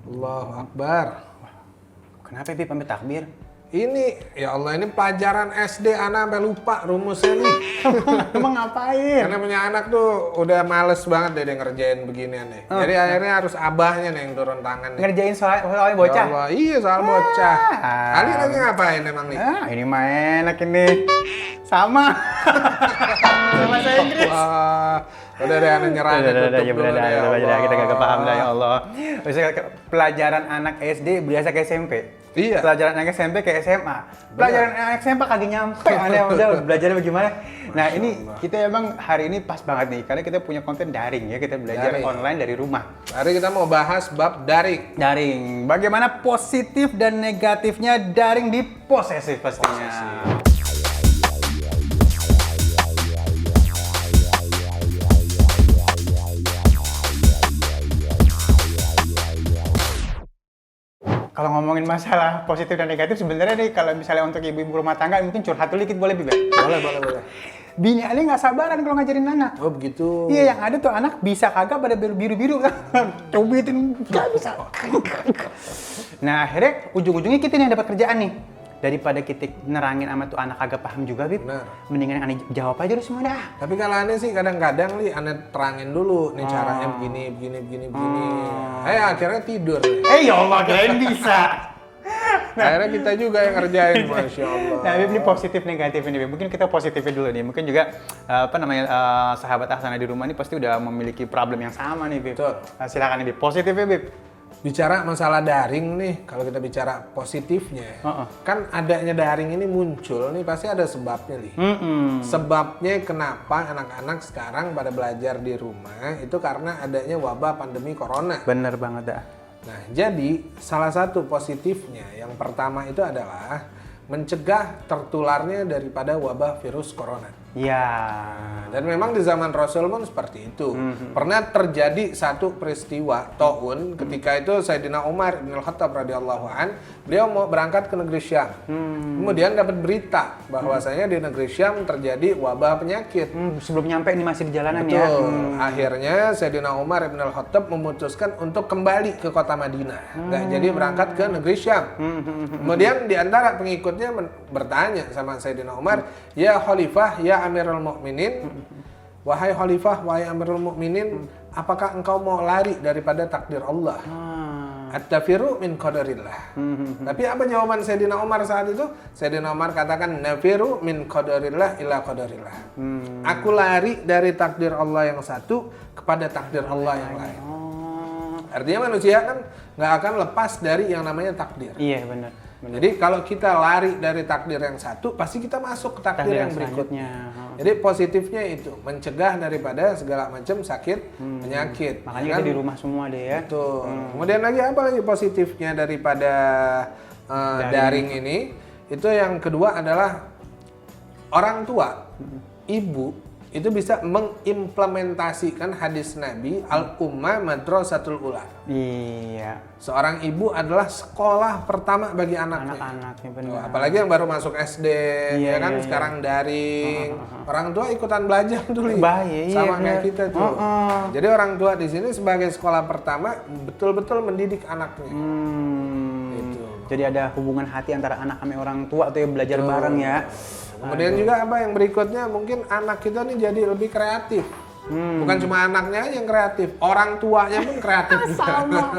Allahu Akbar. Kenapa Bib sampai takbir? Ini, ya Allah, ini pelajaran SD anak sampai lupa rumusnya nih. Emang ngapain? Karena punya anak tuh udah males banget deh dia ngerjain beginian nih. Jadi akhirnya harus abahnya nih yang turun tangan nih. Ngerjain soalnya Ya bocah? Allah, iya soal bocah. Ali lagi ngapain emang nih? Ini mah enak ini. Sama. Bahasa Inggris. Wah, udah deh aneh nyerah aja, tutup Ya dulu udah, deh, ya Allah. kita gak paham dah ya Allah. Misalnya pelajaran anak SD biasa ke SMP. Iya. Pelajaran anak SMP ke SMA. Pelajaran anak SMP kagak nyampe. Aneh udah belajarnya bagaimana? Nah, ini kita emang hari ini pas banget nih karena kita punya konten daring ya. Kita belajar Daring. online dari rumah. Hari kita mau bahas bab daring. Daring. Bagaimana positif dan negatifnya daring di posesif pastinya. Kalau ngomongin masalah positif dan negatif sebenarnya nih kalau misalnya untuk ibu-ibu rumah tangga mungkin curhat dulu dikit boleh Bibi? Boleh. Bini Ali nggak sabaran kalau ngajarin anak. Oh begitu. Iya yang ada tuh anak bisa kagak pada biru-biru kan. Cubitin nggak bisa. Nah akhirnya ujung-ujungnya kita nih yang dapat kerjaan nih. Daripada kita nerangin sama tuh anak kagak paham juga Bib. Benar. Mendingan aneh jawab aja dulu semua dah. Tapi kalau aneh sih kadang-kadang li aneh terangin dulu nih caranya begini. Akhirnya tidur. Ya Allah kirain bisa. Akhirnya kita juga yang ngerjain, Masya Allah. Nah, Bib, ini positif negatif ini, Bib. Mungkin kita positifnya dulu nih. Mungkin juga sahabat Ahsana di rumah ini pasti udah memiliki problem yang sama nih, Bib. Betul. Nah, silakan nih, Bib. Positifnya, Bib. Bicara masalah daring nih, kalau kita bicara positifnya, kan adanya daring ini muncul nih pasti ada sebabnya nih. Sebabnya kenapa anak-anak sekarang pada belajar di rumah itu karena adanya wabah pandemi corona. Bener banget dah. Nah, jadi salah satu positifnya yang pertama itu adalah mencegah tertularnya daripada wabah virus corona. Ya. Dan memang di zaman Rasul pun seperti itu. Pernah terjadi satu peristiwa taun ketika itu Sayyidina Umar bin Al-Khattab radhiyallahu an, beliau mau berangkat ke negeri Syam. Kemudian dapat berita bahwasanya di negeri Syam terjadi wabah penyakit. Sebelum nyampe ini masih di jalanan Betul. ya. Akhirnya Sayyidina Umar bin Al-Khattab memutuskan untuk kembali ke kota Madinah. Nggak jadi berangkat ke negeri Syam. Kemudian di antara pengikutnya bertanya sama Sayyidina Umar, "Ya Khalifah, ya Amirul Mukminin, wahai Khalifah, wahai Amirul Mukminin, apakah engkau mau lari daripada takdir Allah? At-tafiru min qadarillah." Tapi apa jawaban Sayyidina Umar saat itu? Sayyidina Umar katakan, "Nafiru min qadarillah ila qadarillah." Aku lari dari takdir Allah yang satu kepada takdir Allah yang lain. Artinya manusia kan nggak akan lepas dari yang namanya takdir. Iya, benar. Jadi kalau kita lari dari takdir yang satu, pasti kita masuk ke takdir yang berikutnya. Jadi positifnya itu mencegah daripada segala macam sakit, penyakit. Makanya kan? kita di rumah semua deh ya. Betul. Kemudian lagi apa lagi positifnya daripada daring ini? Itu yang kedua adalah orang tua, ibu itu bisa mengimplementasikan hadis Nabi al-ummah madrasatul ula. Iya. Seorang ibu adalah sekolah pertama bagi anaknya. Anak-anaknya benar. Apalagi yang baru masuk SD, ya kan sekarang daring. Orang tua ikutan belajar dulu. Sama kayak kita tuh. Jadi orang tua di sini sebagai sekolah pertama betul-betul mendidik anaknya. Gitu. Jadi ada hubungan hati antara anak sama orang tua tuh ya belajar bareng ya. Kemudian juga apa yang berikutnya mungkin anak kita nih jadi lebih kreatif. Bukan cuma anaknya aja yang kreatif, orang tuanya pun kreatif juga. Sama.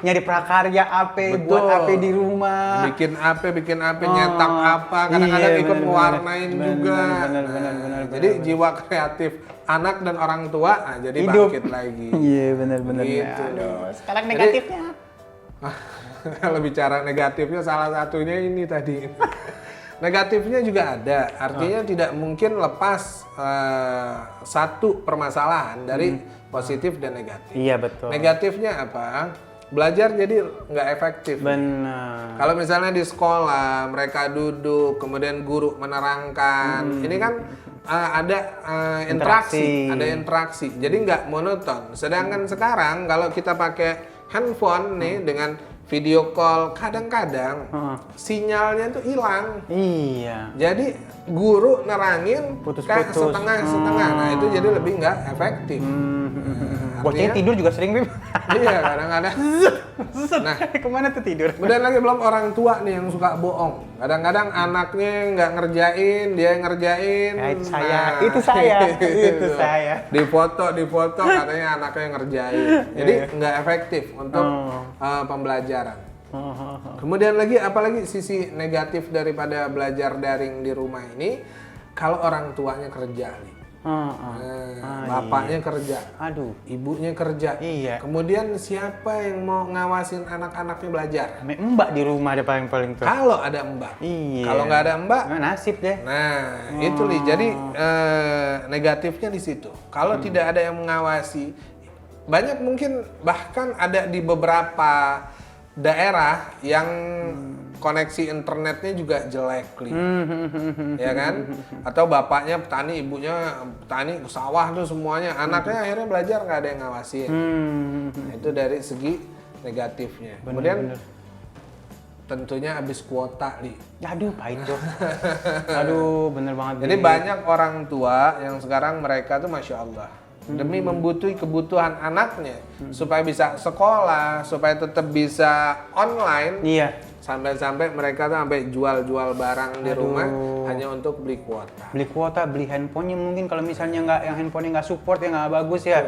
nyari prakarya apa, buat apa di rumah. Bikin apa, nyetak apa, kadang-kadang ikut mewarnain juga. Benar. Jadi jiwa kreatif anak dan orang tua jadi hidup bangkit lagi. Iya benar. Gitu. Sekarang negatifnya. Kalau bicara negatifnya salah satunya ini tadi. Negatifnya juga ada, artinya tidak mungkin lepas satu permasalahan dari positif dan negatif. Iya betul. Negatifnya apa? Belajar jadi nggak efektif. Benar. Kalau misalnya di sekolah mereka duduk, kemudian guru menerangkan, ini kan ada interaksi, jadi nggak monoton. Sedangkan sekarang kalau kita pakai handphone nih dengan video call, kadang-kadang sinyalnya tuh hilang. Iya. Jadi guru nerangin Putus-putus. setengah-setengah. Nah itu jadi lebih nggak efektif. Bocahnya tidur juga sering, Bib. Iya, kadang-kadang. Nah, kemana tuh tidur? kemudian lagi belum orang tua nih yang suka bohong. Kadang-kadang anaknya nggak ngerjain, dia yang ngerjain. Ya, itu saya, Nah, itu saya, itu saya. Difoto katanya anaknya yang ngerjain. Jadi nggak efektif untuk pembelajaran. Kemudian lagi, apalagi sisi negatif daripada belajar daring di rumah ini, kalau orang tuanya kerja nih. Bapaknya kerja, ibunya kerja. Iya. Kemudian siapa yang mau ngawasin anak-anaknya belajar? Mbak di rumah ada paling tuh. Kalau ada mbak. Iya. Kalau nggak ada mbak, nasib deh. nah itu nih. Jadi negatifnya di situ. Kalau tidak ada yang mengawasi, banyak mungkin bahkan ada di beberapa daerah yang koneksi internetnya juga jelek, ya kan? Atau bapaknya petani, ibunya petani, sawah tuh semuanya, anaknya akhirnya belajar nggak ada yang ngawasin. Nah, itu dari segi negatifnya. Kemudian tentunya habis kuota, Li. Aduh, pahit tuh. Aduh, bener banget. Jadi banyak orang tua yang sekarang mereka tuh Masya Allah, demi membutuhi kebutuhan anaknya, supaya bisa sekolah, supaya tetap bisa online. Iya. Sampai-sampai mereka tuh sampai jual-jual barang di rumah hanya untuk beli kuota. Beli kuota, beli handphonenya mungkin kalau misalnya nggak, yang handphonenya nggak support ya nggak bagus ya.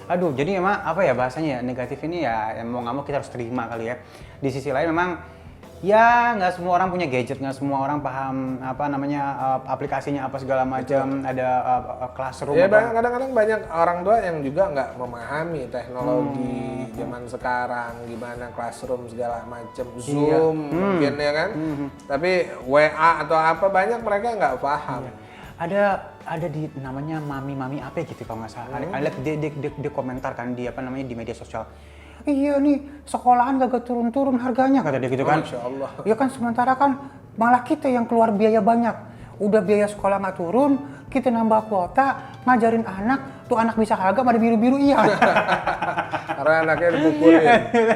Aduh, jadi memang apa ya bahasanya ya, negatif ini ya mau nggak mau kita harus terima kali ya. Di sisi lain memang ya nggak semua orang punya gadget, nggak semua orang paham apa namanya aplikasinya apa segala macam. Ada classroom. Ya kadang-kadang banyak orang tua yang juga nggak memahami teknologi zaman sekarang, gimana classroom segala macam, Zoom mungkin ya kan. Tapi WA atau apa banyak mereka nggak paham. Ada di namanya mami apa gitu kalau nggak salah. Ada lihat dia komentar kan di apa namanya di media sosial. Iya nih, sekolahan gak turun-turun harganya, kata dia gitu kan. Masya Allah. Ya kan, sementara kan malah kita yang keluar biaya banyak. Udah biaya sekolah nggak turun, kita nambah kuota, ngajarin anak, tuh anak bisa kagak pada biru-biru, iya. Karena anaknya dipukulin.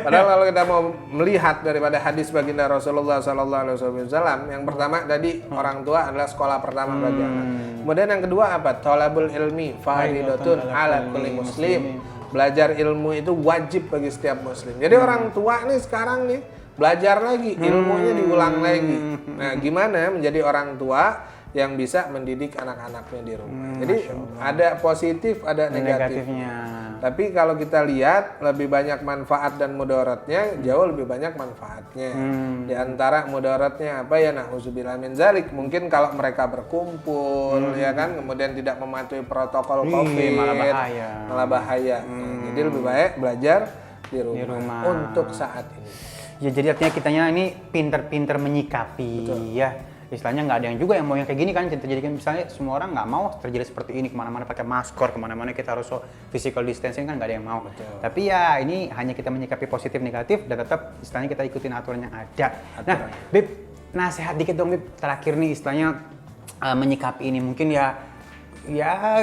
Padahal kalau kita mau melihat daripada hadis baginda Rasulullah SAW, yang pertama tadi orang tua adalah sekolah pertama bagi anak. Kemudian yang kedua apa? Thalabul ilmi fardhatun ala kulli muslim. Belajar ilmu itu wajib bagi setiap muslim. Jadi orang tua nih sekarang nih belajar lagi, ilmunya diulang lagi. Nah, gimana menjadi orang tua yang bisa mendidik anak-anaknya di rumah. Jadi ada positif, ada negatifnya. Tapi kalau kita lihat lebih banyak manfaat dan mudaratnya, jauh lebih banyak manfaatnya. Di antara mudaratnya apa ya, na'udzubillah min zalik. Mungkin kalau mereka berkumpul ya kan, kemudian tidak mematuhi protokol Covid, malah bahaya. Jadi lebih baik belajar di rumah untuk saat ini. Ya jadi artinya kitanya ini pinter-pinter menyikapi. Betul. Ya. Istilahnya nggak ada yang juga yang mau yang kayak gini kan, terjadi kan misalnya semua orang nggak mau terjadi seperti ini, kemana-mana pakai masker, kemana-mana kita harus physical distancing kan nggak ada yang mau. Betul. Tapi ya ini hanya kita menyikapi positif negatif dan tetap istilahnya kita ikutin aturan yang ada. Nah, Bib, nasihat dikit dong Bib, terakhir nih istilahnya menyikapi ini mungkin ya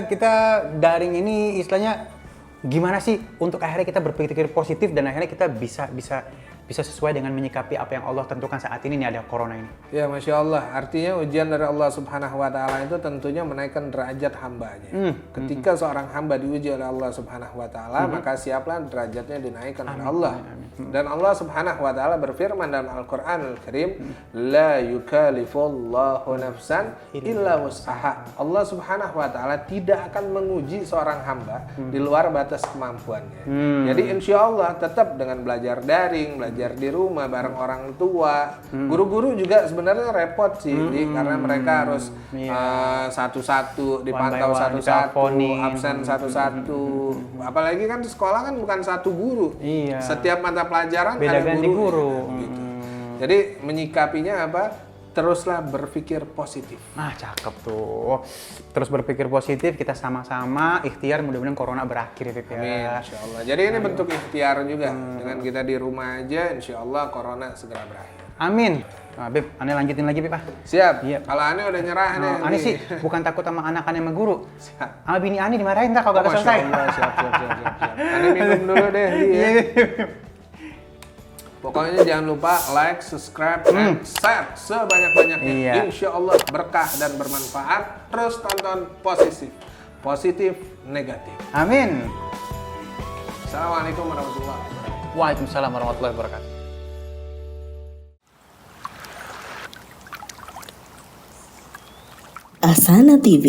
kita daring ini istilahnya gimana sih untuk akhirnya kita berpikir positif dan akhirnya kita bisa sesuai dengan menyikapi apa yang Allah tentukan saat ini nih ada corona ini. Ya Masya Allah, artinya ujian dari Allah Subhanahu Wa Taala itu tentunya menaikkan derajat hambanya. Ketika seorang hamba diuji oleh Allah Subhanahu Wa Taala, maka siaplah derajatnya dinaikkan oleh Allah. Dan Allah Subhanahu Wa Taala berfirman dalam Al-Quran Al-Karim, La yukallifullahu nafsan illa wus'aha. Allah Subhanahu Wa Taala tidak akan menguji seorang hamba di luar batas kemampuannya. Jadi insya Allah tetap dengan belajar daring, belajar di rumah bareng orang tua. Guru-guru juga sebenarnya repot sih, karena mereka harus satu-satu dipantau, satu-satu absen satu-satu. Apalagi kan di sekolah kan bukan satu guru. Iya. Setiap mata pelajaran beda ada guru. Gitu. Jadi menyikapinya apa? Teruslah berpikir positif. Cakep tuh. Terus berpikir positif, kita sama-sama ikhtiar mudah-mudahan corona berakhir ya. Amin, insya Allah. Jadi ini bentuk ikhtiar juga. Dengan kita di rumah aja, insya Allah corona segera berakhir. Amin. Nah, Beb, Ane lanjutin lagi, Beb. Siap. Iya. Kalau Ane udah nyerah nih. Ane sih bukan takut sama anak Ane sama guru. Sama bini Ane dimarahin ntar kalau gak selesai. Siap. Ane minum dulu deh. Pokoknya jangan lupa like, subscribe, dan share sebanyak-banyaknya. Iya. Insya Allah berkah dan bermanfaat. Terus tonton positif, negatif. Amin. Assalamualaikum warahmatullahi wabarakatuh. Waalaikumsalam warahmatullahi wabarakatuh. Asana TV.